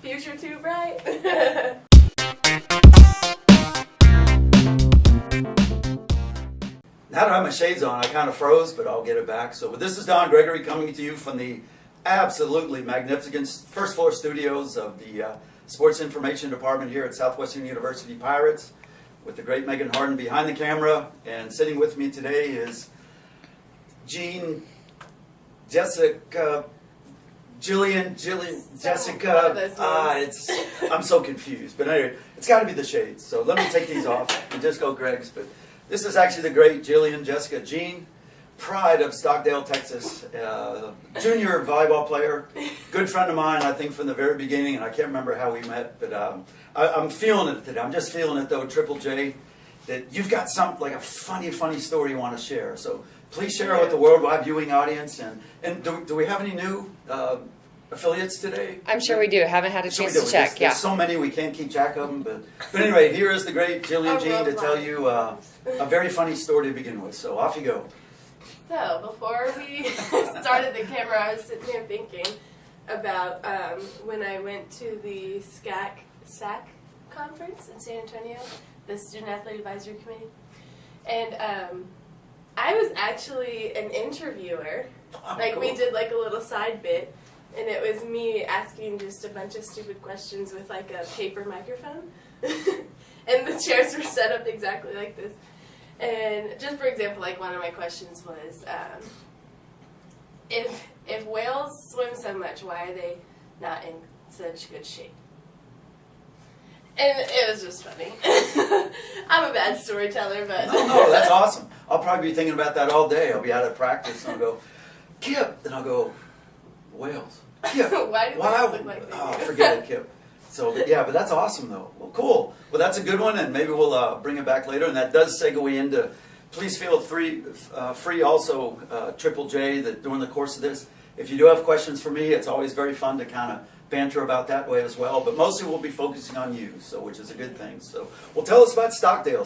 Future too bright. Now that I have my shades on, I kind of froze, but I'll get it back. So this is Coach Gregory coming to you from the absolutely magnificent first floor studios of the Sports Information Department here at Southwestern University Pirates, with the great Megan Harden behind the camera. And sitting with me today is Jeane, Jessica, Jillian, Jessica. I'm so confused. But anyway, it's got to be the shades. So let me take these off and just go Greg's. But this is actually the great Jillian Jessica Jeane, pride of Stockdale, Texas, junior volleyball player, good friend of mine, I think, from the very beginning, and I can't remember how we met, but I'm feeling it today. I'm just feeling it, though, Triple J, that you've got something like a funny story you want to share. So please share it with the worldwide viewing audience. And do we have any new affiliates today? I'm sure we do. Haven't had a chance to check. There's so many we can't keep track of them. But anyway, here is the great Jillian Jeane to tell you a very funny story to begin with. So off you go. So before we started the camera, I was sitting here thinking about when I went to the SAC conference in San Antonio, the Student Athlete Advisory Committee, and I was actually an interviewer. Cool. We did like a little side bit, and it was me asking just a bunch of stupid questions with like a paper microphone, and the chairs were set up exactly like this. And just for example, like one of my questions was, if whales swim so much, why are they not in such good shape? And it was just funny. I'm a bad storyteller, but... No, that's awesome. I'll probably be thinking about that all day. I'll be out of practice, and I'll go, Kip, and I'll go, whales. Kip. Why do whales look like that? Oh, forget it, Kip. So, but that's awesome, though. Well, cool. Well, that's a good one, and maybe we'll bring it back later. And that does segue into, please feel free also, Triple J, that during the course of this, if you do have questions for me, it's always very fun to kind of banter about that way as well. But mostly we'll be focusing on you, so which is a good thing. So, well, tell us about Stockdale,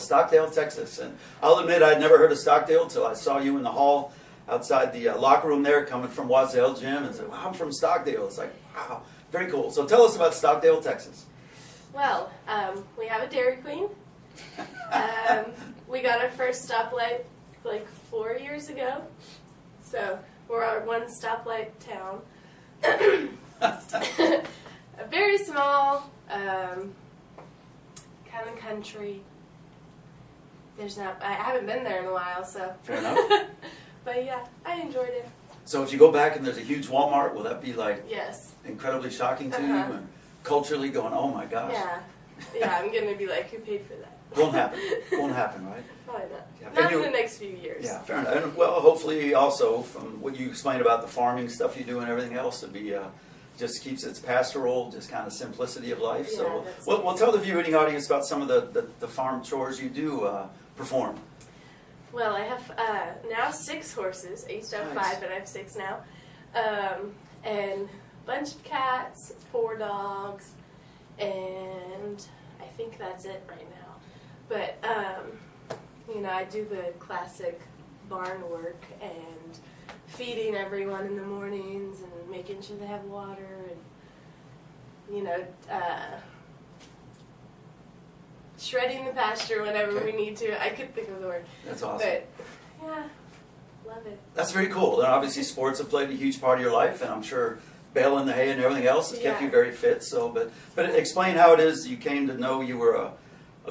Texas. And I'll admit I'd never heard of Stockdale until I saw you in the hall outside the locker room there coming from Wazell Gym and said, wow, I'm from Stockdale. It's like, wow. Very cool. So tell us about Stockdale, Texas. Well, we have a Dairy Queen. We got our first stoplight like 4 years ago. So we're our one stoplight town. A very small, kind of country. I haven't been there in a while, so. Fair enough. But yeah, I enjoyed it. So if you go back and there's a huge Walmart, will that be like yes, incredibly shocking to you and culturally going, oh my gosh? Yeah, I'm gonna be like, who paid for that? Won't happen, right? Probably not. Yeah. Not in the next few years. Yeah, fair enough. And, well, hopefully also from what you explained about the farming stuff you do and everything else, to be just keeps its pastoral, just kind of simplicity of life. Yeah, So we'll tell the viewing audience about some of the farm chores you do perform. Well, I have now 6 horses. I used to have 5, but I have 6 now. And a bunch of cats, 4 dogs, and I think that's it right now. But, I do the classic barn work and feeding everyone in the mornings and making sure they have water and, shredding the pasture whenever we need to. I could think of the word. That's awesome. But, yeah, love it. That's very cool. And obviously sports have played a huge part of your life, and I'm sure baling the hay and everything else has kept you very fit. So, but explain how it is you came to know you were a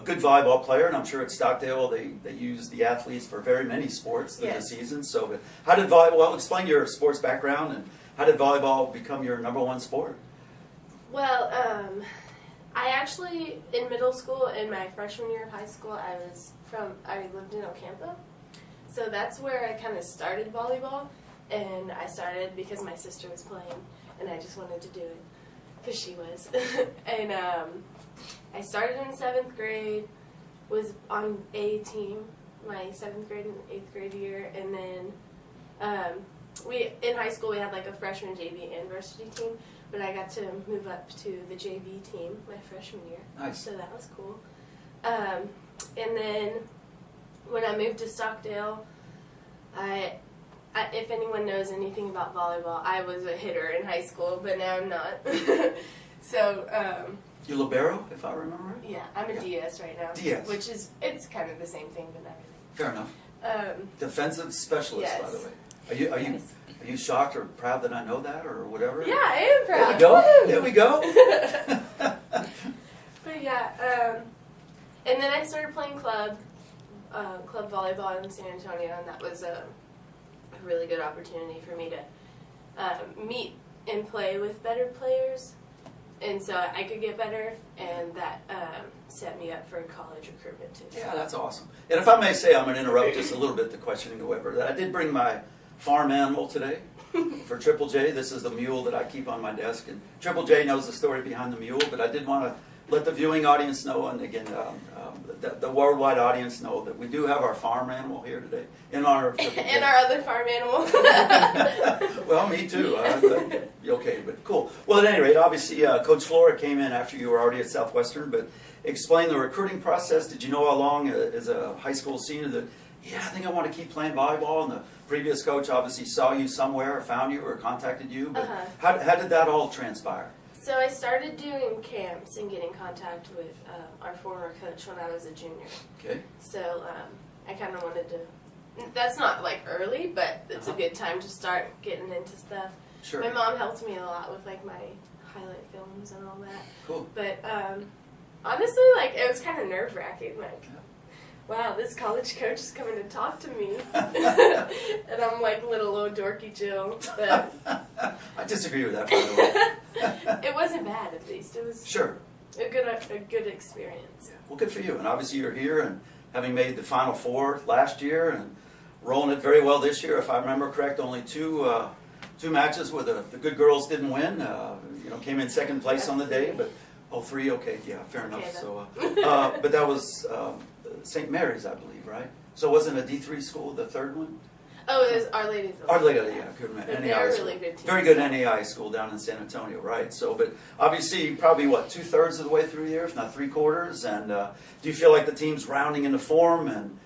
good volleyball player, and I'm sure at Stockdale they use the athletes for very many sports through the season. So, but how did volleyball, explain your sports background, and how did volleyball become your number one sport? Well, I actually, in middle school, in my freshman year of high school, I lived in Ocampo. So that's where I kind of started volleyball. And I started because my sister was playing, and I just wanted to do it because she was. And I started in 7th grade, was on A team my 7th grade and 8th grade year. And then in high school, we had like a freshman, JV, and varsity team. But I got to move up to the JV team my freshman year. Nice. So that was cool. And then when I moved to Stockdale, if anyone knows anything about volleyball, I was a hitter in high school, but now I'm not. So, You libero, if I remember right? yeah, I'm a DS right now. DS. Which is, it's kind of the same thing, but not really. Fair enough. Defensive specialist, yes. by the way. Are you shocked or proud that I know that or whatever? Yeah, I am proud. There we go. But yeah, and then I started playing club volleyball in San Antonio, and that was a really good opportunity for me to meet and play with better players, and so I could get better, and that set me up for college recruitment too. Yeah, that's awesome. And if I may say, I'm going to interrupt just a little bit the questioning, however, that I did bring my farm animal today for Triple J. This is the mule that I keep on my desk, and Triple J knows the story behind the mule, but I did want to let the viewing audience know, and again, the worldwide audience know that we do have our farm animal here today in honor of Triple J. And our other farm animal. Well, me too. Okay, but cool. Well, at any rate, obviously, Coach Flora came in after you were already at Southwestern, but explain the recruiting process. Did you know all along as a high school senior that, yeah, I think I want to keep playing volleyball, and the previous coach obviously saw you somewhere or found you or contacted you, but how did that all transpire? So I started doing camps and getting contact with our former coach when I was a junior. Okay. So I kind of wanted to, that's not like early, but it's a good time to start getting into stuff. Sure. My mom helped me a lot with like my highlight films and all that. Cool. But honestly, like it was kind of nerve-wracking. Like, wow, this college coach is coming to talk to me. And I'm like little old dorky Jill. But I disagree with that, by the way. it wasn't bad, at least. It was Sure. a good experience. Well, good for you. And obviously you're here and having made the Final Four last year and rolling it very well this year. If I remember correct, only two matches where the good girls didn't win. Came in second place on the day, but three. Okay, yeah, fair enough. So, but that was St. Mary's, I believe, right? So it wasn't a D3 school, the third one? Oh, it was Our Lady of the Our Lady, yeah, good man. They're NAI really good teams. Very good NAI school down in San Antonio, right? So, but obviously, probably what, 2/3 of the way through the year, if not 3/4. And do you feel like the team's rounding into form and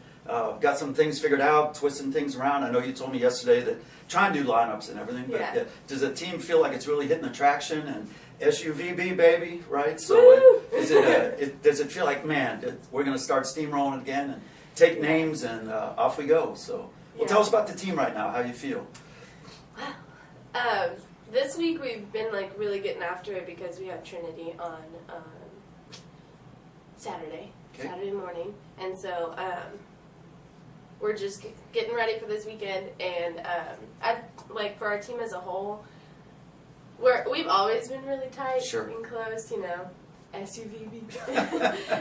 got some things figured out, twisting things around? I know you told me yesterday that trying to do lineups and everything, but does the team feel like it's really hitting the traction and SUVB, baby, right? So does it feel like, man, we're going to start steamrolling again and take names and off we go? So, well, tell us about the team right now, how you feel. This week we've been like really getting after it because we have Trinity on Saturday morning, and so we're just getting ready for this weekend. And like for our team as a whole, we've always been really tight and close, SUVB.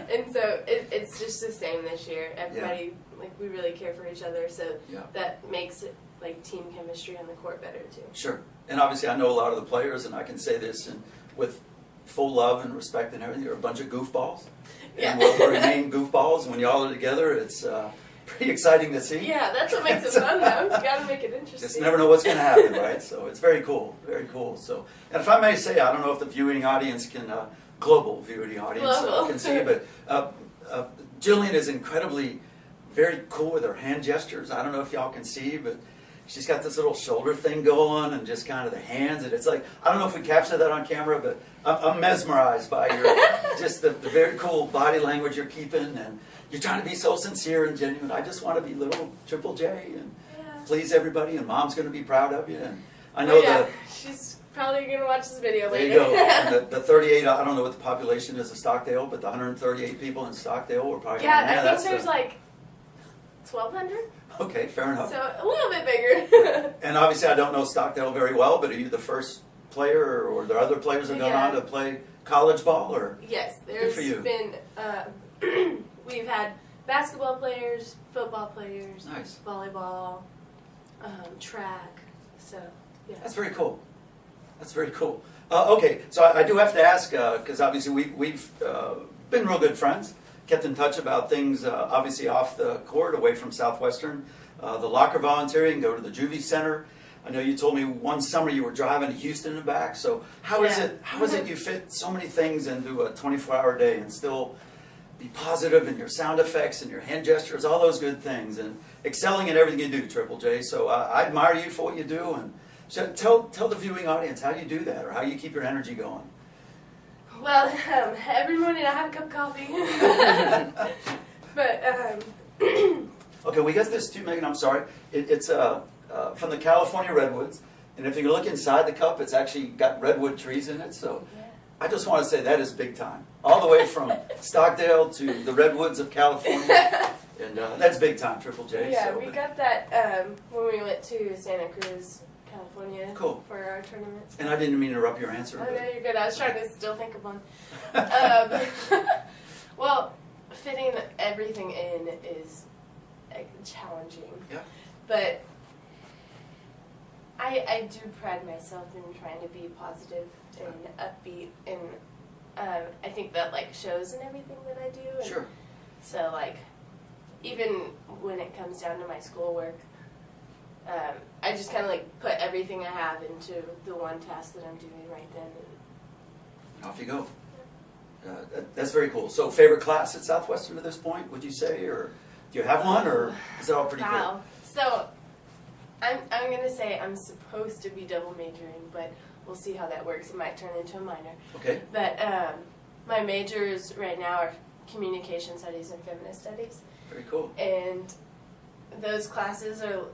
And so it's just the same this year. Everybody, like, we really care for each other, so that makes it, like, team chemistry on the court better, too. Sure. And obviously I know a lot of the players, and I can say this with full love and respect and everything, you're a bunch of goofballs. And we'll remain goofballs. When y'all are together, it's pretty exciting to see. Yeah, that's what makes it fun, though. You gotta make it interesting. Just never know what's going to happen, right? So it's very cool, very cool. So, and if I may say, I don't know if the viewing audience can, global viewing audience can see, but Jillian is incredibly very cool with her hand gestures. I don't know if y'all can see, but she's got this little shoulder thing going and just kind of the hands, and it's like, I don't know if we captured that on camera, but I'm mesmerized by your just the very cool body language you're keeping, and you're trying to be so sincere and genuine. I just want to be little Triple J and please everybody, and Mom's going to be proud of you. And I know she's probably going to watch this video later. There you go. And the 38, I don't know what the population is of Stockdale, but the 138 people in Stockdale were probably I think there's like 1,200. Okay, fair enough. So a little bit bigger. And obviously I don't know Stockdale very well, but are you the first player, or are there other players that have gone on to play college ball? Or yes, there's been, we've had basketball players, football players, volleyball, track, so yeah. That's very cool. That's very cool. Okay, so I do have to ask, because obviously we've been real good friends, kept in touch about things obviously off the court, away from Southwestern, the locker volunteering, go to the Juvie Center. I know you told me one summer you were driving to Houston and back, so how is it you fit so many things into a 24-hour day and still be positive in your sound effects and your hand gestures, all those good things, and excelling in everything you do, Triple J. So I admire you for what you do, and so tell the viewing audience how you do that, or how you keep your energy going. Well, every morning I have a cup of coffee. But, Okay, we got this too, Megan. I'm sorry. It's from the California redwoods, and if you look inside the cup, it's actually got redwood trees in it. So yeah. I just want to say that is big time, all the way from Stockdale to the redwoods of California, and that's big time, Triple J. Yeah, so, we got that when we went to Santa Cruz, California, Cool. for our tournament. And I didn't mean to interrupt your answer. Oh, but- no, you're good. I was trying to still think of one. Well, fitting everything in is challenging. Yeah. But I do pride myself in trying to be positive and upbeat, and I think that like shows in everything that I do. And Sure. so like, even when it comes down to my schoolwork, I just kind of like put everything I have into the one task that I'm doing right then. And Off you go. That's very cool. So, favorite class at Southwestern to this point, would you say? Or do you have one, or is it all pretty wow. So, I'm going to say I'm supposed to be double majoring, but we'll see how that works. It might turn into a minor. good? Okay. But my majors right now are communication studies and feminist studies. Very cool. And those classes are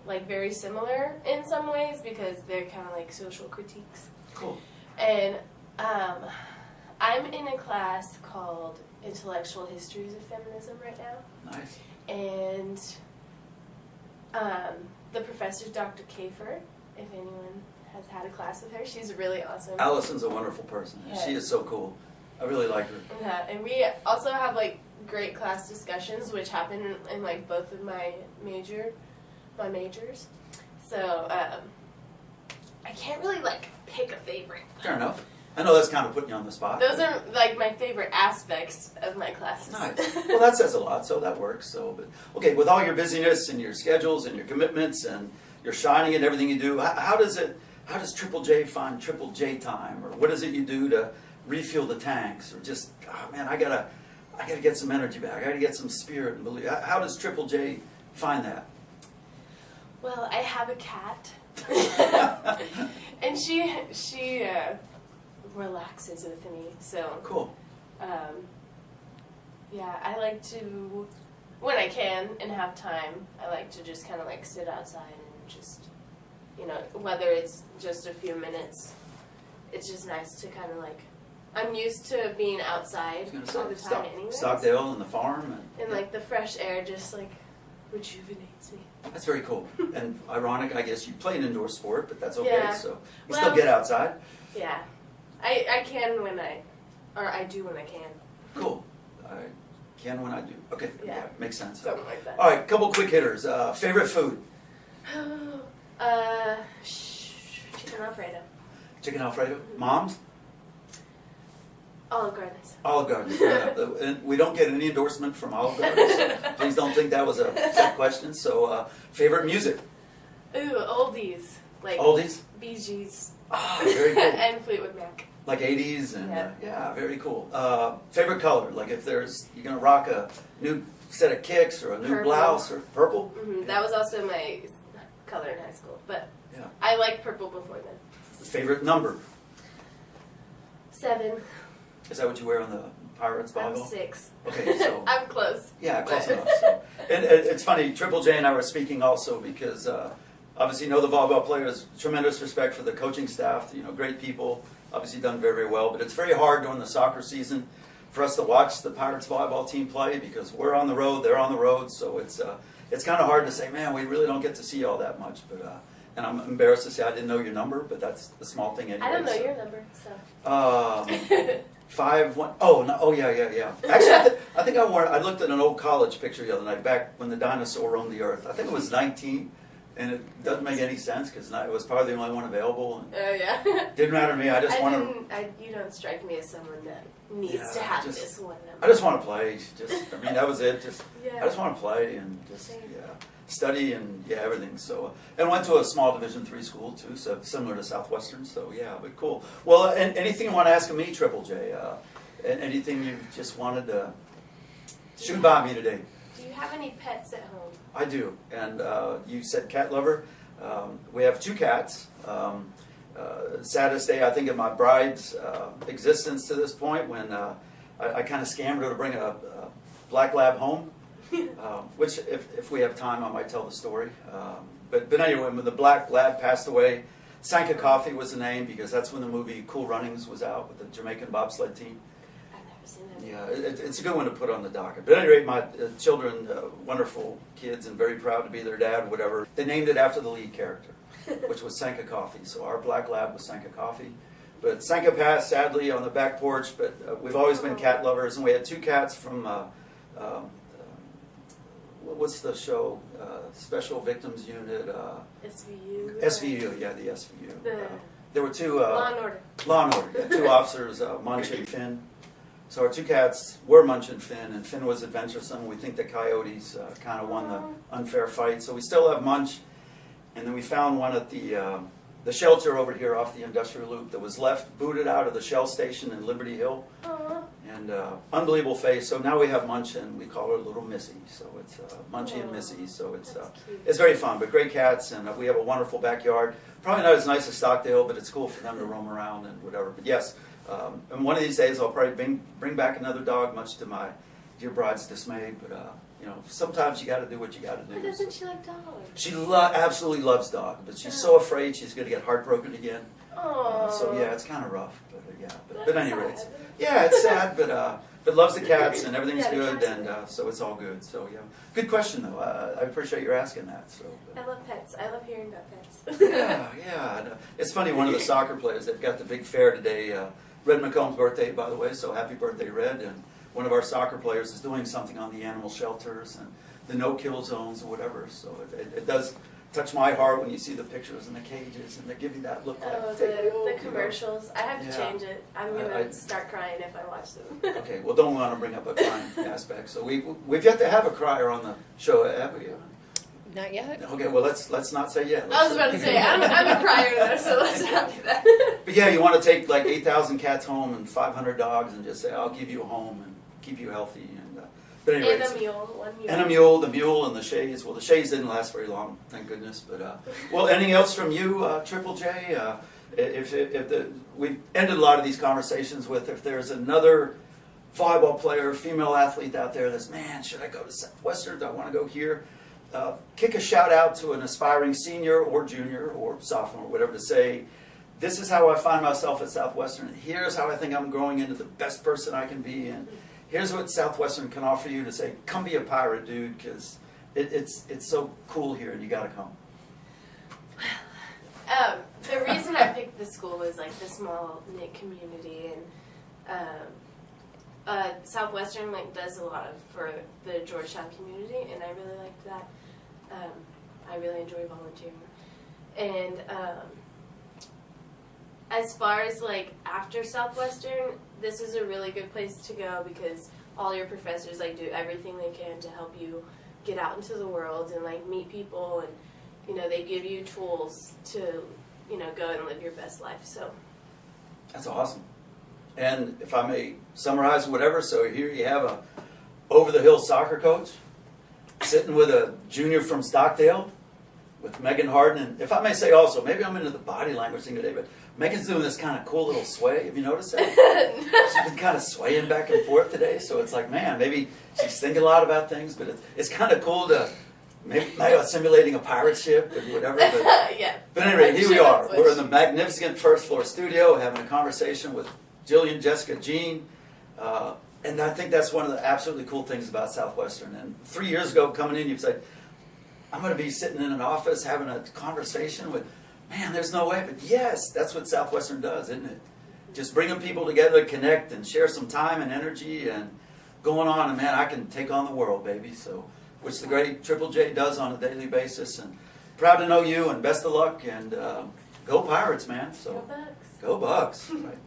like very similar in some ways because they're kind of like social critiques. Cool. And I'm in a class called Intellectual Histories of Feminism right now. Nice. And the professor's Dr. Kafer, if anyone has had a class with her. She's really awesome. Allison's a wonderful person. Yes. She is so cool. I really like her. Yeah, and we also have like great class discussions, which happen in like both of my majors. So I can't really like pick a favorite. Fair enough. I know that's kind of putting you on the spot. Those are like my favorite aspects of my classes. Nice. Well, that says a lot, so that works. So, but okay, with all your busyness and your schedules and your commitments and your shining and everything you do, how does Triple J find Triple J time, or what is it you do to refuel the tanks, or just, oh man, I gotta get some energy back. I gotta get some spirit and belief. How does Triple J find that? Well, I have a cat, and she relaxes with me. So Cool. Yeah, I like to, when I can and have time, I like to just kind of like sit outside and just, whether it's just a few minutes, it's just nice to kind of like, I'm used to being outside all the time anyway. Stockdale and the farm. And like the fresh air just like rejuvenates me. That's very cool. And ironic, I guess you play an indoor sport, but that's okay. Yeah. So you still get outside. Yeah. I can when I do when I can. Cool. I can when I do. Okay. Yeah. Makes sense. Something like that. All right, couple quick hitters. Favorite food? Chicken Alfredo. Chicken Alfredo? Mom's? Olive Gardens. Olive Garden. Yeah. And we don't get any endorsement from Olive Garden, so please don't think that was a trick question. So, favorite music? Ooh, oldies. Like Oldies? Bee Gees. Ah, very cool. And Fleetwood Mac. Like 80s and Yeah. very cool. Favorite color? Like if you're gonna rock a new set of kicks or a new Purple. blouse or purple? Mm-hmm. That was also my color in high school, but Yeah. I liked purple before then. Favorite number? 7. Is that what you wear on the Pirates I'm volleyball? 6. Okay, so I'm close. yeah, close enough. So, and it's funny. Triple J and I were speaking also because obviously, the volleyball players. Tremendous respect for the coaching staff. Great people. Obviously, done very, very well. But it's very hard during the soccer season for us to watch the Pirates volleyball team play because we're on the road, they're on the road. So it's kind of hard to say, man, we really don't get to see all that much. But and I'm embarrassed to say I didn't know your number, but that's the small thing anyway. I don't know so. your number, so. 5-1. Oh no! Oh yeah. Actually, I think I looked at an old college picture the other night, back when the dinosaur roamed the earth. I think it was 19, and it doesn't make any sense because it was probably the only one available. And Oh yeah. didn't matter to me. I just wanted. You don't strike me as someone that needs Yeah, to have just- this one number. I just want to play. That was it. Yeah. I just want to play and Same. study and everything. So and went to a small Division III school too, so similar to Southwestern. So but cool. Well, and anything you want to ask of me, Triple J? And anything you just wanted to shoot by me today? Do you have any pets at home? I do. And you said cat lover. We have 2 cats. saddest day I think of my bride's existence to this point when I kind of scammed her to bring a black lab home, which if we have time I might tell the story. But anyway, when the black lab passed away, Sanka Coffee was the name because that's when the movie Cool Runnings was out with the Jamaican bobsled team. I've never seen that. Yeah, it's a good one to put on the docket. But at any rate, my children, wonderful kids and very proud to be their dad, whatever. They named it after the lead character, which was Sanka Coffee. So our black lab was Sanka Coffee. But Sanka passed, sadly, on the back porch. But we've always been cat lovers. And we had 2 cats from, what's the show? Special Victims Unit. SVU. SVU, yeah, the SVU. There were 2... Law and Order. Law and Order, yeah, 2 officers, Munch and Finn. So our 2 cats were Munch and Finn, and Finn was adventuresome. We think the coyotes kind of won the unfair fight. So we still have Munch, and then we found one at the shelter over here off the industrial loop that was left, booted out of the Shell station in Liberty Hill. Aww. And unbelievable face. So now we have Munch, and we call her Little Missy. So it's Munchy and Missy. So it's very fun. But great cats, and we have a wonderful backyard. Probably not as nice as Stockdale, but it's cool for them to roam around and whatever. But yes, and one of these days I'll probably bring back another dog, much to my dear bride's dismay. But you know, sometimes you got to do what you got to do. Why doesn't she like dogs? She absolutely loves dogs, but she's so afraid she's going to get heartbroken again. So yeah, it's kind of rough. But anyway, it's sad, but loves the cats and everything's good, and so it's all good. So yeah, good question though. I appreciate your asking that. So I love pets. I love hearing about pets. yeah. It's funny. One of the soccer players, they've got the big fair today. Red McComb's birthday, by the way. So happy birthday, Red! And one of our soccer players is doing something on the animal shelters and the no-kill zones or whatever. So it does touch my heart when you see the pictures and the cages and they give you that look. Oh, like, the commercials. I have to Yeah. change it. I'm gonna start crying if I watch them. Okay, well, don't want to bring up a crying aspect. So we've yet to have a crier on the show, have we? Not yet. Okay, well, let's not say yet. I was about to say I'm a crier though, so let's not do that. But yeah, you want to take like 8,000 cats home and 500 dogs and just say, I'll give you a home and keep you healthy. But anyway, And a mule, one mule. And a mule, the mule and the chaise. Well, the chaise didn't last very long, thank goodness. But well, anything else from you, Triple J? We've ended a lot of these conversations with if there's another volleyball player, female athlete out there that's, man, should I go to Southwestern? Do I want to go here? Kick a shout out to an aspiring senior or junior or sophomore, whatever, to say, this is how I find myself at Southwestern. Here's how I think I'm growing into the best person I can be. And here's what Southwestern can offer you to say, come be a pirate, dude, because it's so cool here and you got to come. The reason I picked this school was like the small knit community, and Southwestern does a lot for the Georgetown community, and I really liked that. I really enjoy volunteering, and as far as after Southwestern, this is a really good place to go because all your professors do everything they can to help you get out into the world and meet people, and they give you tools to go and live your best life. So that's awesome. And if I may summarize whatever, so here you have a over-the-hill soccer coach sitting with a junior from Stockdale with Megan Harden. And if I may say also, maybe I'm into the body language thing today, but Megan's doing this kind of cool little sway. Have you noticed that? She's been kind of swaying back and forth today. So it's man, maybe she's thinking a lot about things, but it's kind of cool to maybe simulating a pirate ship and whatever. But, yeah. But anyway, here we are. We're in the magnificent first floor studio having a conversation with Jillian Jeane. And I think that's one of the absolutely cool things about Southwestern. And 3 years ago, coming in, you'd say, I'm going to be sitting in an office having a conversation with, man, there's no way. But yes, that's what Southwestern does, isn't it? Just bringing people together to connect and share some time and energy and going on. And man, I can take on the world, baby. So, which the great Triple J does on a daily basis. And proud to know you and best of luck. And go Pirates, man. So Go Bucks. Go Bucks. Right.